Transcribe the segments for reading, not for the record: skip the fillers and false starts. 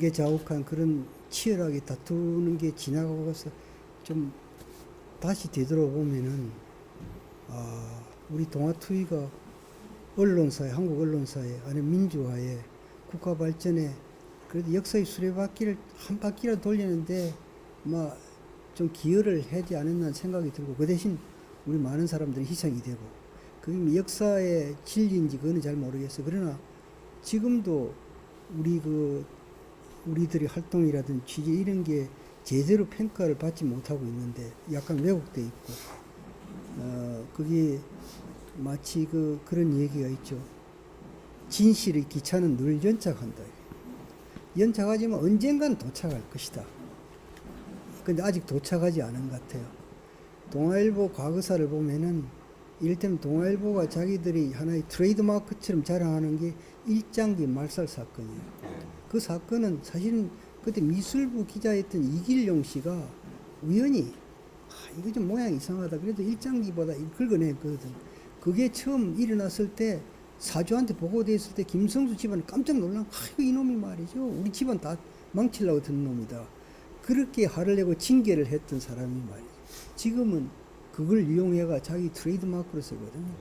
양계자욱한 그런 치열하게 다투는 게 지나가고 가서 좀 다시 되돌아보면은 우리 동아투이가 언론사에, 한국 언론사에, 아니면 민주화에, 국가 발전에 그래도 역사의 수레바퀴를 한 바퀴라도 돌리는데 좀 기여를 하지 않았나 생각이 들고, 그 대신 우리 많은 사람들이 희생이 되고, 그게 역사의 진리인지 그거는 잘 모르겠어요. 그러나 지금도 우리들의 활동이라든지 취재 이런 게 제대로 평가를 받지 못하고 있는데 약간 왜곡돼 있고, 그게 마치 그런 얘기가 있죠. 진실의 기차는 늘 연착한다. 연착하지만 언젠간 도착할 것이다. 근데 아직 도착하지 않은 것 같아요. 동아일보 과거사를 보면은 이를테면 동아일보가 자기들이 하나의 트레이드마크처럼 자랑하는 게 일장기 말살 사건이에요. 그 사건은 사실은 그때 미술부 기자였던 이길용 씨가 우연히 이거 좀 모양이 이상하다. 그래도 일장기보다 긁어냈거든. 그게 처음 일어났을 때 사주한테 보고됐을 때 김성수 집안이 깜짝 놀란, 이거 이놈이 말이죠. 우리 집안 다 망치려고 든 놈이다. 그렇게 화를 내고 징계를 했던 사람이 말이죠. 지금은 그걸 이용해가 자기 트레이드마크로 쓰거든요.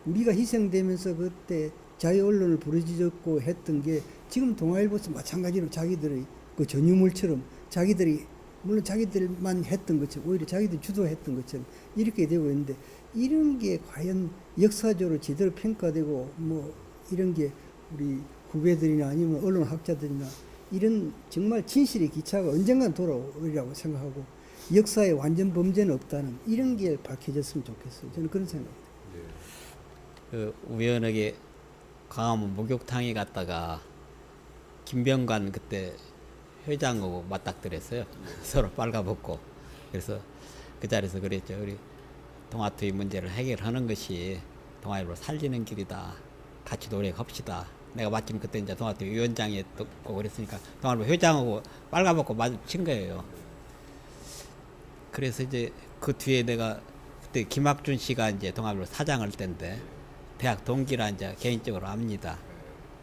우리가 희생되면서 그때 자유언론을 부르짖었고 했던 게 지금 동아일보에서 마찬가지로 자기들의 그 전유물처럼 자기들이, 물론 자기들만 했던 것처럼, 오히려 자기들 주도했던 것처럼 이렇게 되고 있는데, 이런 게 과연 역사적으로 제대로 평가되고 이런 게 우리 후배들이나 아니면 언론학자들이나 이런 정말 진실의 기차가 언젠간 돌아오리라고 생각하고, 역사에 완전 범죄는 없다는 이런 게 밝혀졌으면 좋겠어요. 저는 그런 생각입니다. 그 우연하게 광화문 목욕탕에 갔다가 김병관 그때 회장하고 맞닥뜨렸어요. 서로 빨가벗고. 그래서 그 자리에서 그랬죠. 우리 동아투이 문제를 해결하는 것이 동아일보를 살리는 길이다. 같이 노력합시다. 내가 마침 그때 이제 동아투이 위원장이었고 그랬으니까 동아일보 회장하고 빨가벗고 마주친 거예요. 그래서 이제 그 뒤에 내가 그때 김학준 씨가 이제 동아일보 사장할 때인데 대학 동기라 이제 개인적으로 압니다.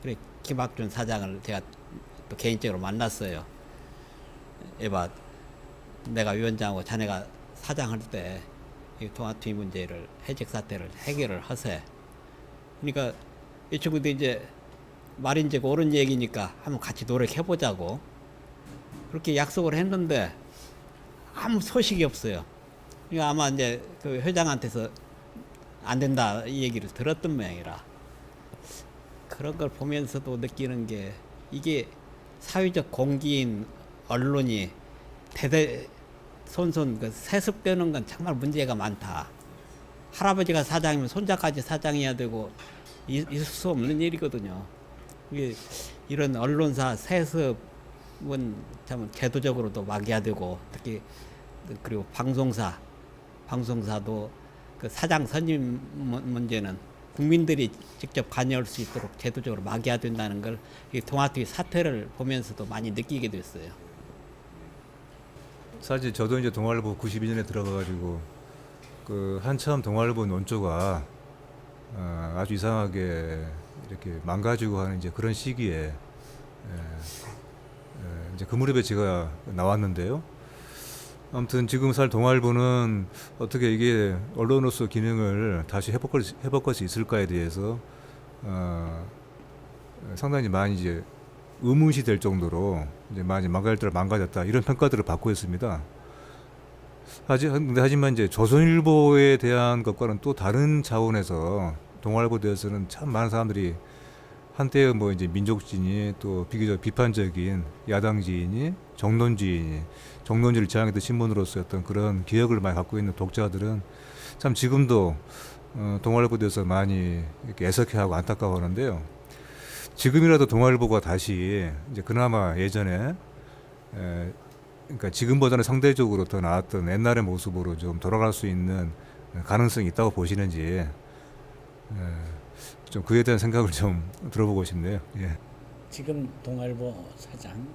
그래 김학준 사장을 제가 또 개인적으로 만났어요. 에바, 내가 위원장하고 자네가 사장할 때 이 동아투이 문제를, 해직 사태를 해결을 하세. 그러니까 이 친구도 이제 말인지 옳은 얘기니까 한번 같이 노력해보자고 그렇게 약속을 했는데 아무 소식이 없어요. 그러니까 아마 이제 그 회장한테서 안 된다 이 얘기를 들었던 모양이라, 그런 걸 보면서도 느끼는 게 이게 사회적 공기인 언론이 대대손손 그 세습되는 건 정말 문제가 많다. 할아버지가 사장이면 손자까지 사장해야 되고 있을 수 없는 일이거든요. 이게 이런 언론사 세습은 참 제도적으로도 막아야 되고, 특히 그리고 방송사도 그 사장 선임 문제는 국민들이 직접 관여할 수 있도록 제도적으로 막아야 된다는 걸 이 동아투이 사태를 보면서도 많이 느끼게 됐어요. 사실 저도 이제 동아일보 92년에 들어가가지고 그 한참 동아일보 논조가 아주 이상하게 이렇게 망가지고 하는 이제 그런 시기에 이제 그 무렵에 제가 나왔는데요. 아무튼 지금 살 동아일보는 어떻게 이게 언론으로서 기능을 다시 회복할 수 있을까에 대해서 상당히 많이 이제 의문시 될 정도로 이제 많이 망가졌다 이런 평가들을 받고 있습니다. 하지만 이제 조선일보에 대한 것과는 또 다른 차원에서 동아일보에 대해서는 참 많은 사람들이 한때 이제 민족지인이 또 비교적 비판적인 야당지인이 정론지를 지향했던 신문으로서 어떤 그런 기억을 많이 갖고 있는 독자들은 참 지금도 동아일보에 대해서 많이 이렇게 애석해하고 안타까워하는데요. 지금이라도 동아일보가 다시 이제 그나마 예전에 그러니까 지금보다는 상대적으로 더 나았던 옛날의 모습으로 좀 돌아갈 수 있는 가능성이 있다고 보시는지 좀 그에 대한 생각을 좀 들어보고 싶네요. 예. 지금 동아일보 사장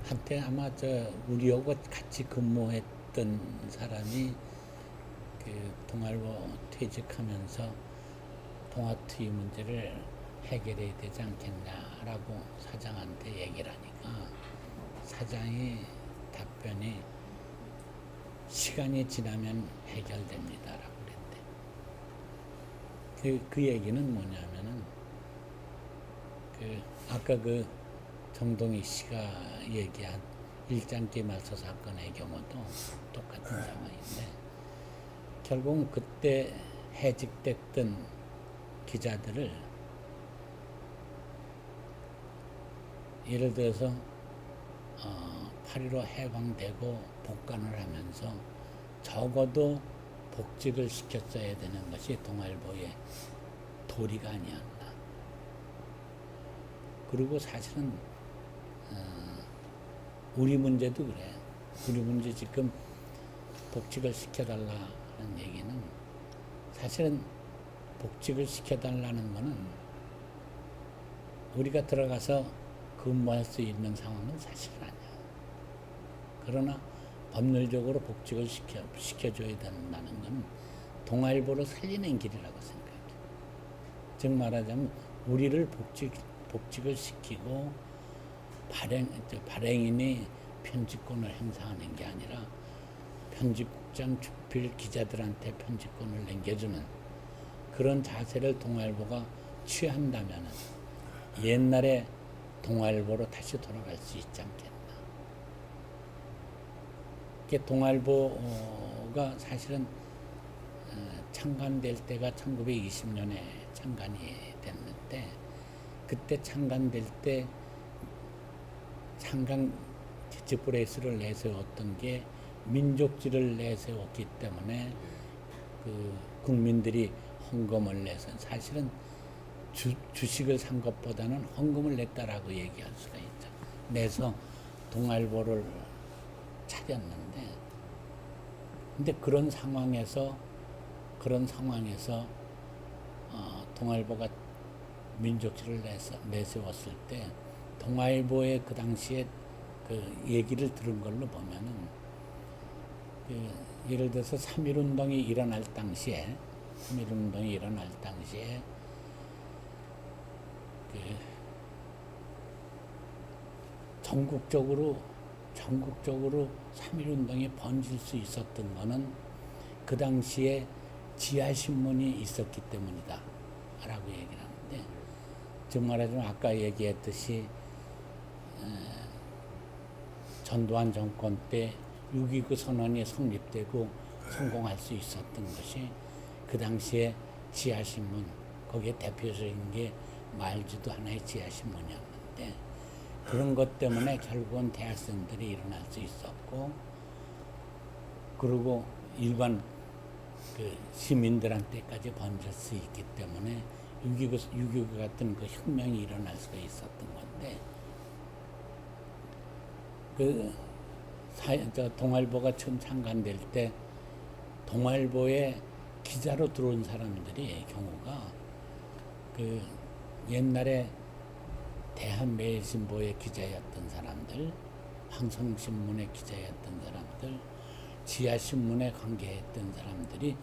한때 아마 우리하고 같이 근무했던 사람이 그 동아일보 퇴직하면서 동아투이 문제를 해결해야 되지 않겠냐라고 사장한테 얘기를 하니까 사장이 답변이 시간이 지나면 해결됩니다라고 그랬대. 그 얘기는 뭐냐면은 아까 정동희 씨가 얘기한 일장기 말소 사건의 경우도 똑같은 상황인데 결국은 그때 해직됐던 기자들을 예를 들어서 8.15 해방되고 복관을 하면서 적어도 복직을 시켰어야 되는 것이 동아일보의 도리가 아니었나. 그리고 사실은 우리 문제도 그래. 우리 문제 지금 복직을 시켜달라는 얘기는 사실은 복직을 시켜달라는 거는 우리가 들어가서 근무할 수 있는 상황은 사실은 아니야. 그러나 법률적으로 복직을 시켜줘야 된다는 건 동아일보를 살리는 길이라고 생각해. 즉 말하자면 우리를 복직을 시키고 발행인이 편집권을 행사하는 게 아니라 편집국장 주필 기자들한테 편집권을 남겨주는 그런 자세를 동아일보가 취한다면 옛날에 동아일보로 다시 돌아갈 수 있지 않겠나. 동아일보가 사실은 창간될 때가 1920년에 창간이 됐는데 그때 창간될 때 창간 캐치프레이스를 내세웠던 게 민족지를 내세웠기 때문에 국민들이 헌금을 내서 사실은 주식을 산 것보다는 헌금을 냈다라고 얘기할 수가 있죠. 내서 동아일보를 차렸는데 근데 그런 상황에서 동아일보가 민족지를 내세웠을 때 동아일보의 그 당시에 얘기를 들은 걸로 보면은 예를 들어서 3.1운동이 일어날 당시에 전국적으로 3.1운동이 번질 수 있었던 거는 그 당시에 지하신문이 있었기 때문이다 라고 얘기를 하는데 즉 말하자면 아까 얘기했듯이 전두환 정권 때 6.29 선언이 성립되고 성공할 수 있었던 것이 그 당시에 지하신문 거기에 대표적인 게 말지도 하나의 지하신문이었는데 그런 것 때문에 결국은 대학생들이 일어날 수 있었고 그리고 일반 시민들한테까지 번질 수 있기 때문에 6.29 같은 혁명이 일어날 수가 있었던 건데 동아일보가 처음 창간될 때 동아일보에 기자로 들어온 사람들이 경우가 옛날에 대한매일신보의 기자였던 사람들, 황성신문의 기자였던 사람들, 지하신문에 관계했던 사람들이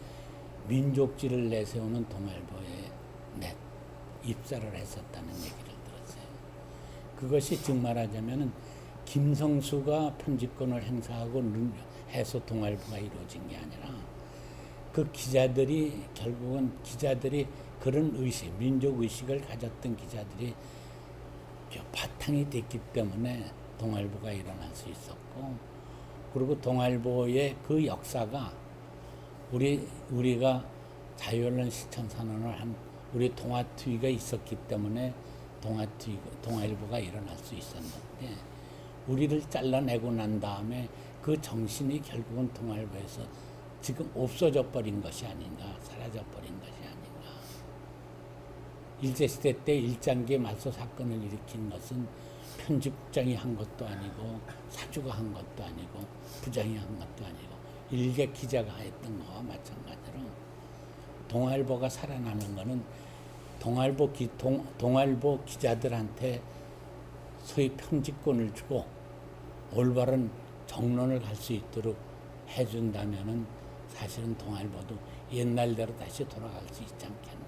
민족지를 내세우는 동아일보에 입사를 했었다는 얘기를 들었어요. 그것이 즉 말하자면은 김성수가 편집권을 행사하고 해서 동아일보가 이루어진 게 아니라 그 기자들이 결국은 그런 의식, 민족 의식을 가졌던 기자들이 바탕이 됐기 때문에 동아일보가 일어날 수 있었고 그리고 동아일보의 그 역사가 우리가 자유언론 실천선언을 한 우리 동아TV가 있었기 때문에 동아일보가 일어날 수 있었는데 우리를 잘라내고 난 다음에 그 정신이 결국은 동아일보에서 지금 없어져 버린 것이 아닌가, 사라져 버린 것이 아닌가. 일제시대 때 일장기 말소 사건을 일으킨 것은 편집국장이 한 것도 아니고 사주가 한 것도 아니고 부장이 한 것도 아니고 일개 기자가 했던 거와 마찬가지로 동아일보가 살아나는 것은 동아일보 기자들한테 소위 편집권을 주고 올바른 정론을 갈 수 있도록 해준다면은 사실은 동아일보도 옛날대로 다시 돌아갈 수 있지 않겠나.